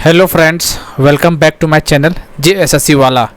Hello friends, welcome back to my channel JSSC वाला।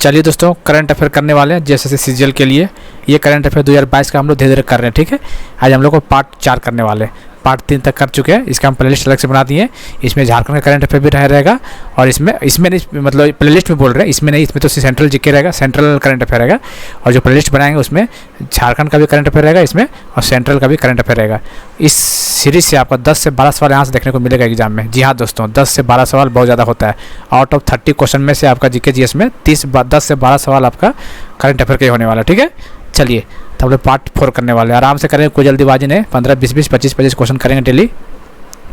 चलिए दोस्तों, करंट अफेयर करने वाले हैं JSSC सीजीएल के लिए। ये करंट अफेयर 2022 का हम लोग धीरे धीरे कर रहे हैं, ठीक है। आज हम लोग को पार्ट 4 करने वाले हैं। पार्ट 3 तक कर चुके हैं, इसका हम प्लेलिस्ट अलग से बना दिए हैं। इसमें झारखंड का करंट अफेयर भी रहेगा और इसमें नहीं, मतलब प्लेलिस्ट में बोल रहे हैं, इसमें नहीं, इसमें तो सेंट्रल जीके रहेगा, सेंट्रल करंट अफेयर रहेगा। और जो प्लेलिस्ट बनाएंगे उसमें झारखंड का भी करंट अफेयर रहेगा इसमें, और सेंट्रल का भी करंट अफेयर रहेगा। इस सीरीज से आपका 10 से 12 सवाल यहाँ से देखने को मिलेगा एग्जाम में। जी हाँ दोस्तों, 10 से 12 सवाल बहुत ज़्यादा होता है। आउट ऑफ 30 क्वेश्चन में से आपका जीके जीएस में 10 से 12 सवाल आपका करंट अफेयर के होने वाला, ठीक है। चलिए, तो हम लोग पार्ट 4 करने वाले हैं। आराम से करेंगे, कोई जल्दीबाजी नहीं। 15, 20, 25 क्वेश्चन करेंगे डेली,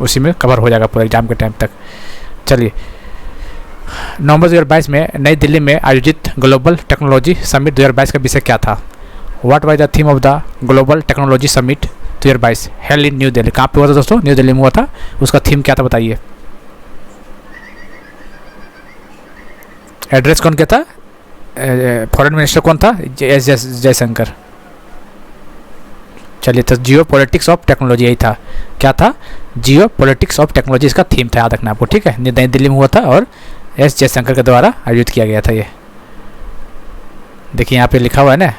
उसी में कवर हो जाएगा पूरे एग्जाम के टाइम तक। चलिए, नवंबर 2022 में नई दिल्ली में आयोजित ग्लोबल टेक्नोलॉजी समिट 2022 का विषय क्या था? What was the theme of the global technology summit 2022 held in new Delhi? कहाँ पे हुआ था दोस्तों? न्यू दिल्ली में हुआ था। उसका थीम क्या था बताइए। एड्रेस कौन क्या था? फॉरेन मिनिस्टर कौन था? जयशंकर। चलिए, तो जियो पॉलिटिक्स ऑफ टेक्नोलॉजी यही था। क्या था? जियो पॉलिटिक्स ऑफ टेक्नोलॉजी इसका थीम था, याद रखना आपको, ठीक है। नई दिल्ली में हुआ था और एस जयशंकर के द्वारा आयोजित किया गया था। ये देखिए यहाँ पे लिखा हुआ है ना,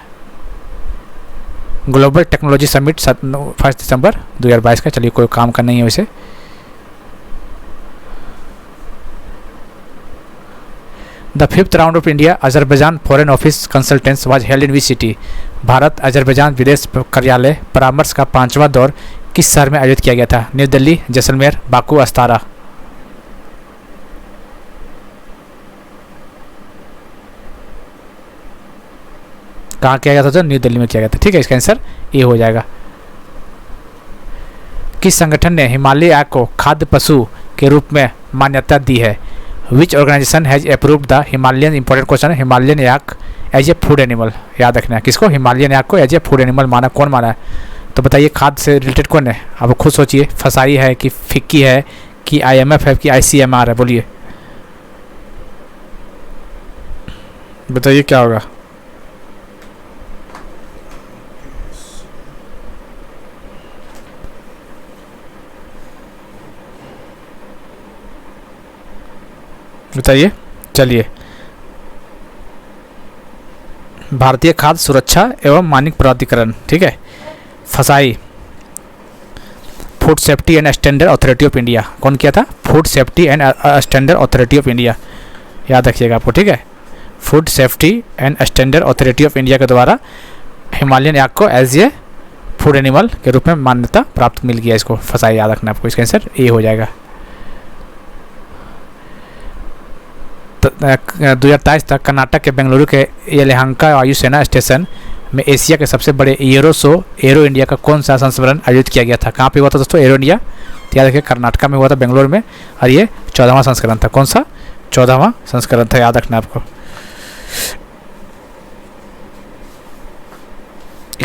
ग्लोबल टेक्नोलॉजी समिट 1 दिसंबर 2022 का। चलिए, कोई काम का नहीं है वैसे। The 5th round of India Azerbaijan foreign office कंसल्टेंस was held in which city? Bharat Azerbaijan विदेश कार्यालय परामर्श का 5वां दौर किस शहर में आयोजित किया गया था? New Delhi, Jaisalmer, Baku, अस्तारा। कहाँ किया गया था? तो न्यू दिल्ली में किया गया था, ठीक है। इसका आंसर ए हो जाएगा। किस संगठन ने हिमालय आग को खाद्य पशु के रूप में मान्यता दी है? Which organisation has approved the Himalayan? Important question है। Himalayan yak as a food animal, याद रखना है। किसको? हिमालयन याक को एज ए फूड एनिमल माना। कौन माना है? तो बताइए, खाद्य से रिलेटेड कौन है? आप खुद सोचिए। फसाई है कि फिक्की है कि IMF है कि ICMR है? बोलिए, बताइए क्या होगा। बताइए। चलिए, भारतीय खाद्य सुरक्षा एवं मानक प्राधिकरण, ठीक है। फसाई, food safety and standard authority of India. कौन किया था? Food safety and standard authority of India, याद रखिएगा आपको, ठीक है। Food safety and standard authority of India के द्वारा हिमालयन याक को एज ए फूड एनिमल के रूप में मान्यता प्राप्त मिल गया। इसको फसाई, याद रखना आपको। इसका आंसर ए हो जाएगा। 2023 तक कर्नाटक के बेंगलुरु के यलहंका वायुसेना स्टेशन में एशिया के सबसे बड़े एरो शो एरो इंडिया का कौन सा संस्मरण आयोजित किया गया था? कहाँ पे हुआ था दोस्तों? एरो इंडिया, तो याद रखिए कर्नाटक में हुआ था, बेंगलुरु में। और ये 14वां संस्करण था। कौन सा? 14वां संस्करण था, याद रखना आपको।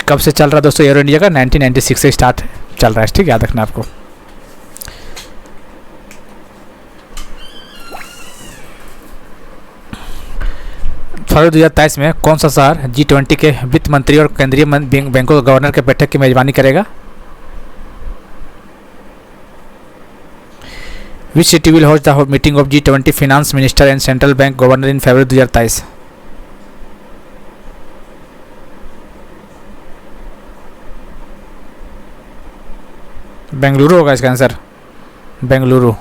कब से चल रहा है दोस्तों एरो इंडिया का? 1996 से स्टार्ट चल रहा है, ठीक, याद रखना आपको। फरवरी 2023 में कौन सा शहर G20 के वित्त मंत्री और केंद्रीय बैंकों के गवर्नर के बैठक की मेजबानी करेगा? Which city will host the meeting of G20 finance minister and central bank governor in February 2023? Bengaluru होगा इसका आंसर, बेंगलुरु।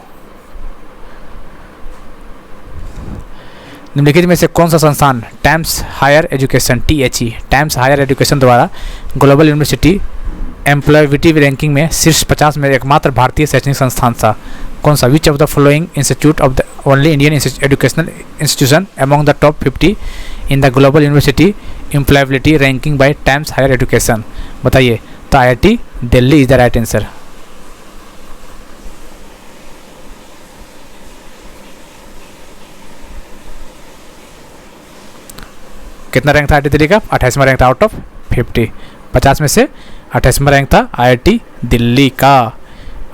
निम्नलिखित में से कौन सा संस्थान Times Higher Education THE Times Higher Education द्वारा ग्लोबल यूनिवर्सिटी एम्प्लॉयबिलिटी रैंकिंग में शीर्ष 50 में एकमात्र भारतीय शैक्षणिक संस्थान था? कौन सा? Which of the following institute of the only Indian educational institution among the top 50 in the global university employability ranking by Times Higher Education? बताइए। तो IIT Delhi is the right answer. कितना रैंक था IIT दिल्ली का? 28वां rank था out of 50। 50 में से 28वां रैंक था IIT दिल्ली का।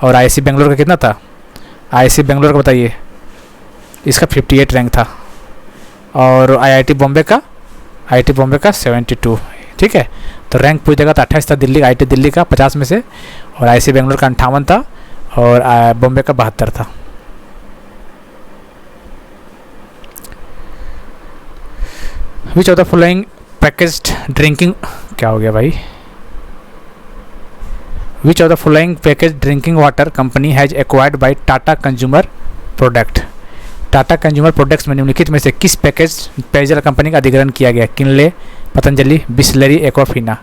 और IIC बेंगलोर का कितना था? IIC बेंगलोर का बताइए, इसका 58 रैंक था। और IIT बॉम्बे का 72, ठीक है। तो रैंक पूरी जगह था 28 था दिल्ली IIT दिल्ली का 50 में से, और IIC बेंगलोर का 58 था, और बॉम्बे का 72 था। विच of the following packaged drinking, क्या हो गया भाई, विच of the following package drinking water company has acquired by Tata consumer product. Tata consumer products में निम्नलिखित में से किस पैकेज पेयजल कंपनी का अधिग्रहण किया गया? Kinley, Patanjali, Bisleri, Aquafina.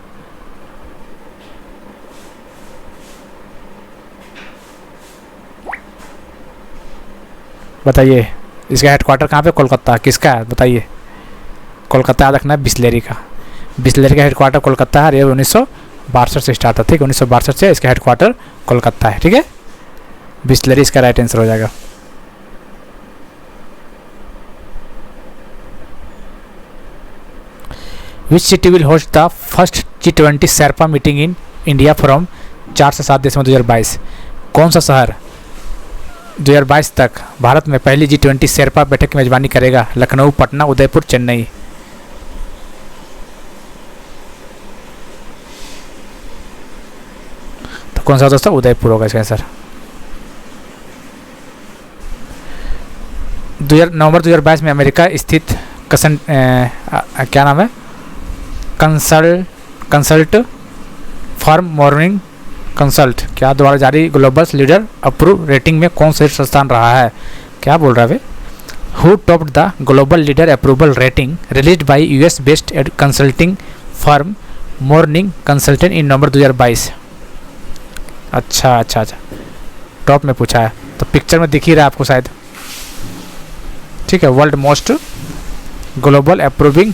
बताइए, इसका हेडक्वार्टर कहाँ पे? कोलकाता। किसका है बताइए? कोलकाता याद रखना है, बिस्लरी का। बिस्लरी का हेडक्वार्टर कोलकाता है। ये 1962 से स्टार्ट था, ठीक है, 1962 से इसका हेडक्वार्टर कोलकाता है, ठीक है। बिस्लरी इसका राइट आंसर हो जाएगा। विच city will host the first G20 Sherpa meeting in India from 4 से 7 दिसंबर 2022? कौन सा शहर 2022 तक भारत में पहली G20 शेरपा बैठक की मेजबानी करेगा? लखनऊ, पटना, उदयपुर, चेन्नई। तो कौन सा दोस्तों? उदयपुर होगा इसका आंसर। नवंबर 2022 में अमेरिका स्थित क्या नाम है, कंसल्ट फर्म मॉर्निंग कंसल्ट क्या द्वारा जारी ग्लोबल लीडर अप्रूव रेटिंग में कौन सा स्थान रहा है? क्या बोल रहा है? Who topped the global leader approval rating released by US based consulting firm Morning Consultant in November 2022? अच्छा, टॉप में पूछा है तो पिक्चर में दिख ही रहा है आपको शायद, ठीक है। World most global approving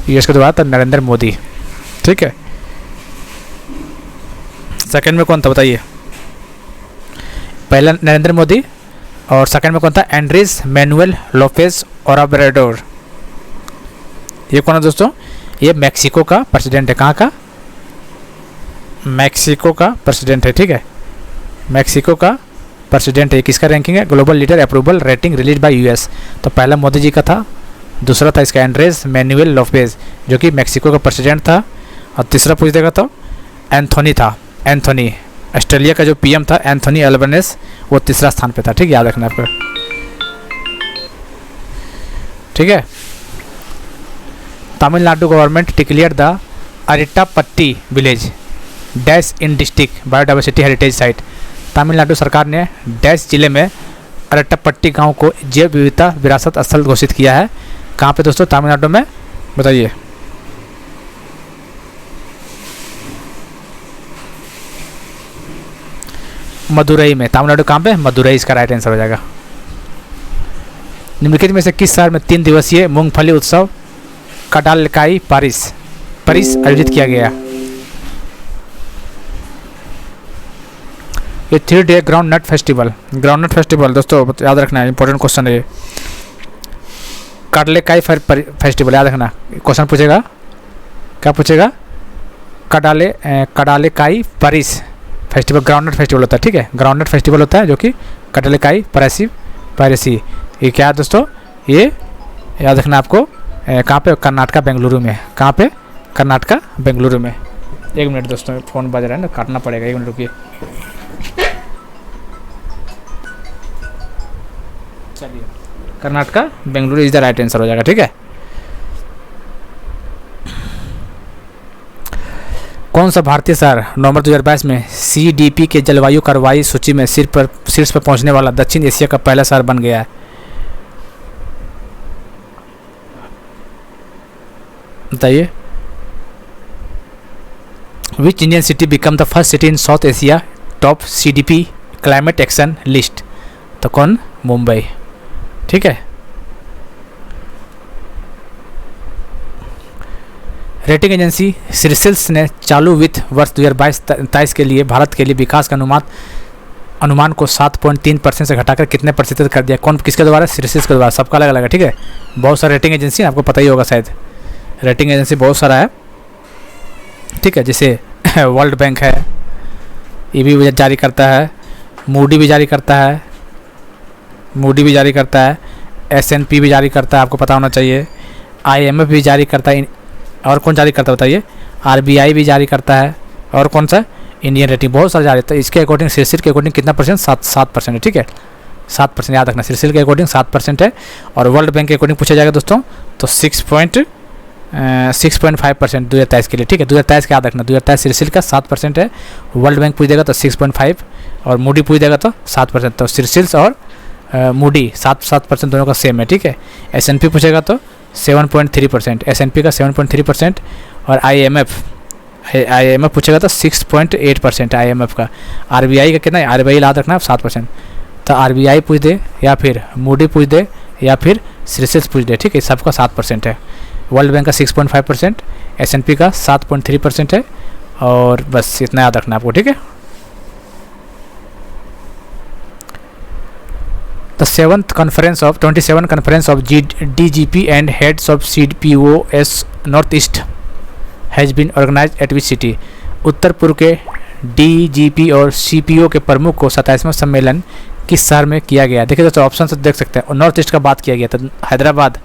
US के द्वारा तो नरेंद्र मोदी, ठीक है। सेकंड में कौन था बताइए? पहला नरेंद्र मोदी और सेकंड में कौन था? Andres Manuel Lopez Obrador. ये कौन है दोस्तों? ये मैक्सिको का प्रेसिडेंट है। कहाँ का? मैक्सिको का प्रेसिडेंट है, ठीक है। मैक्सिको का प्रेसिडेंट है। किसका रैंकिंग है? Global leader approval rating release by US. तो पहला मोदी जी का था, दूसरा था इसका एंड्रेस मैनुएल लोपेज जो कि मैक्सिको का प्रेसिडेंट था, और तीसरा पूछ देगा तो एंथोनी था। एंथोनी, ऑस्ट्रेलिया का जो पीएम था एंथोनी अल्बनेस, वो तीसरा स्थान पे था, ठीक है, याद रखना आपको, ठीक है। Tamil Nadu government declare the Arittapatti village dash in district biodiversity heritage site. Tamil Nadu सरकार ने डैश जिले में अरिट्टापट्टी गांव को जैव विविधता विरासत स्थल घोषित किया है। कहाँ पे दोस्तों? तमिलनाडु में, बताइए। मदुरई में। तमिलनाडु कहाँ पे? मदुरई इसका राइट आंसर हो जाएगा। निम्नलिखित में से किस शहर में 3 दिवसीय मूंगफली उत्सव कडालकाई पारिस आयोजित किया गया? ये 3 डे ग्राउंड नट फेस्टिवल दोस्तों याद रखना है, इंपॉर्टेंट क्वेश्चन है ये। कडालेकाई फेस्टिवल याद रखना, क्वेश्चन पूछेगा, क्या पूछेगा? कडालेकाई पारिस फेस्टिवल ग्राउंडनट फेस्टिवल होता है, ठीक है। ग्राउंडनट फेस्टिवल होता है जो कि कडालेकाई पारिसी। ये क्या है दोस्तों? ये याद रखना आपको, कहाँ पे? कर्नाटका बेंगलुरु में। कहाँ पे? कर्नाटका बेंगलुरु में। 1 मिनट दोस्तों, फ़ोन बज रहा है ना, काटना पड़ेगा, 1 मिनट रुकिए। चलिए, Karnataka Bengaluru is the right answer हो जाएगा, ठीक है। कौन सा भारतीय शहर नवंबर 2022 में CDP के जलवायु कार्रवाई सूची में शीर्ष पर पहुंचने वाला दक्षिण एशिया का पहला शहर बन गया है? बताइए। Which Indian city become the first city in south Asia top CDP climate action list? तो कौन? मुंबई, ठीक है। रेटिंग एजेंसी सिरसिल्स ने चालू वित्त वर्ष 2022-23 के लिए भारत के लिए विकास का अनुमान को 7.3% से घटाकर कितने प्रतिशत कर दिया? कौन, किसके द्वारा? सिरसिल्स के द्वारा। सबका अलग अलग है, ठीक है। बहुत सारे रेटिंग एजेंसी आपको पता ही होगा शायद, रेटिंग एजेंसी बहुत सारा है, ठीक है। जैसे वर्ल्ड बैंक है, ये भी जारी करता है, मूडी भी जारी करता है, S&P भी जारी करता है, आपको पता होना चाहिए। IMF भी जारी करता है, और कौन जारी करता है बताइए? RBI भी जारी करता है, और कौन सा? Indian rating. बहुत सारे जारी करता है। इसके अकॉर्डिंग सिरसिल के अकॉर्डिंग कितना परसेंट? 7% है, ठीक है। 7% याद रखना, सिरसिल के अकॉर्डिंग 7% है। और वर्ल्ड बैंक के अकॉर्डिंग पूछा जाएगा दोस्तों तो 6.5% 2023 के लिए, ठीक है। 2023 का याद रखना, 2023 सिरसिल का 7% है, वर्ल्ड बैंक पूछ देगा तो 6.5 और मूडी पूछ देगा तो 7%। तो सिरसिल्स और मूडी 7% दोनों का सेम है, ठीक है। S&P पूछेगा तो 7.3%, S&P का 7.3% और IMF पूछेगा तो 6.8% IMF का। RBI का कितना है, RBI याद रखना 7%। तो RBI पूछ दे या फिर मूडी पूछ दे या फिर सिरसिल्स पूछ दे, ठीक है, सबका 7% है। वर्ल्ड बैंक का 6.5%, S&P का 7.3% है और बस इतना याद रखना आपको, ठीक है। The 27th conference of DGP and heads of CPOS Northeast has been organized at which city? उत्तर पूर्व के DGP और CPO के प्रमुख को 27वां सम्मेलन किस शहर में किया गया? देखिए दोस्तों ऑप्शन से देख सकते हैं। नॉर्थ ईस्ट का बात किया गया था, हैदराबाद,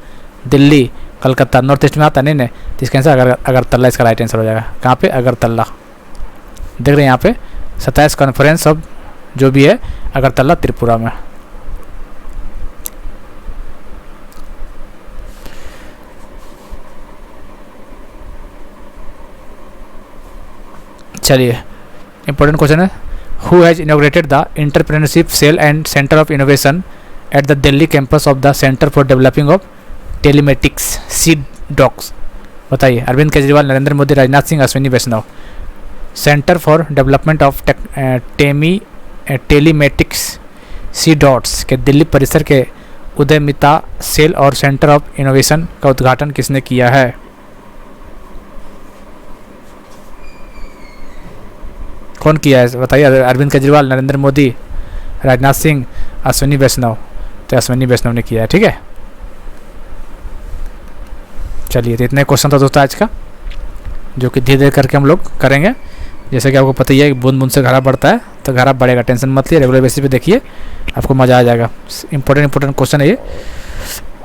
दिल्ली, कलकत्ता। नॉर्थ ईस्ट में आता नहीं तो इसका आंसर अगरतला इसका राइट आंसर हो जाएगा। कहाँ पे? अगरतला। देख रहे हैं यहाँ पे 27 कॉन्फ्रेंस ऑफ जो भी है अगरतला त्रिपुरा में। चलिए इंपॉर्टेंट क्वेश्चन है, who has inaugurated the entrepreneurship cell and centre of innovation at the Delhi campus of the centre for developing of telematics CDOCS? बताइए। Arvind Kejriwal, Narendra Modi, Rajnath Singh, Ashwini Vaishnaw. Centre for development of telematics CDOTS के दिल्ली परिसर के उद्यमिता सेल और सेंटर ऑफ इनोवेशन का उद्घाटन किसने किया है? कौन किया है बताइए। अरविंद केजरीवाल, नरेंद्र मोदी, राजनाथ सिंह, अश्विनी वैष्णव। तो अश्विनी वैष्णव ने किया है, ठीक है। चलिए तो इतने क्वेश्चन था दोस्तों आज का, जो कि धीरे धीरे करके हम लोग करेंगे। जैसे कि आपको पता ही है बूंद बूंद से घड़ा बढ़ता है, तो घड़ा बढ़ेगा, टेंशन मत लिए, रेगुलर बेसिस पे देखिए, आपको मज़ा आ जाएगा। इंपॉर्टेंट क्वेश्चन है ये।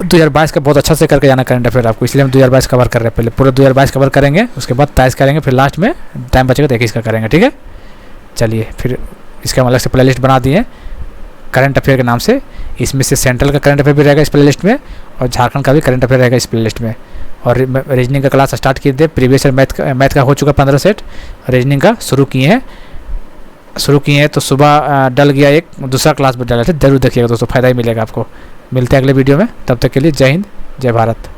2022 का बहुत अच्छा से करके जाना करंट अफेयर आपको, इसलिए हम 2022 कवर कर रहे हैं। पहले पूरा 2022 कवर करेंगे, उसके बाद 23 करेंगे, फिर लास्ट में टाइम बचेगा तो 21 का करेंगे, ठीक है। चलिए फिर इसका हम अलग से प्ले लिस्ट बना दिए करंट अफेयर के नाम से। इसमें से सेंट्रल का करंट अफेयर भी रहेगा इस प्ले लिस्ट में और झारखंड का भी करंट अफेयर रहेगा इस प्ले लिस्ट में। और रीजनिंग का क्लास स्टार्ट किए थे, प्रीवियस ईयर मैथ का हो चुका 15 सेट, रीजनिंग का शुरू किए हैं। तो सुबह डल गया एक दूसरा क्लास भी डाला था, जरूर देखिएगा दोस्तों, फ़ायदा ही मिलेगा आपको। मिलते हैं अगले वीडियो में, तब तक के लिए जय हिंद, जय भारत।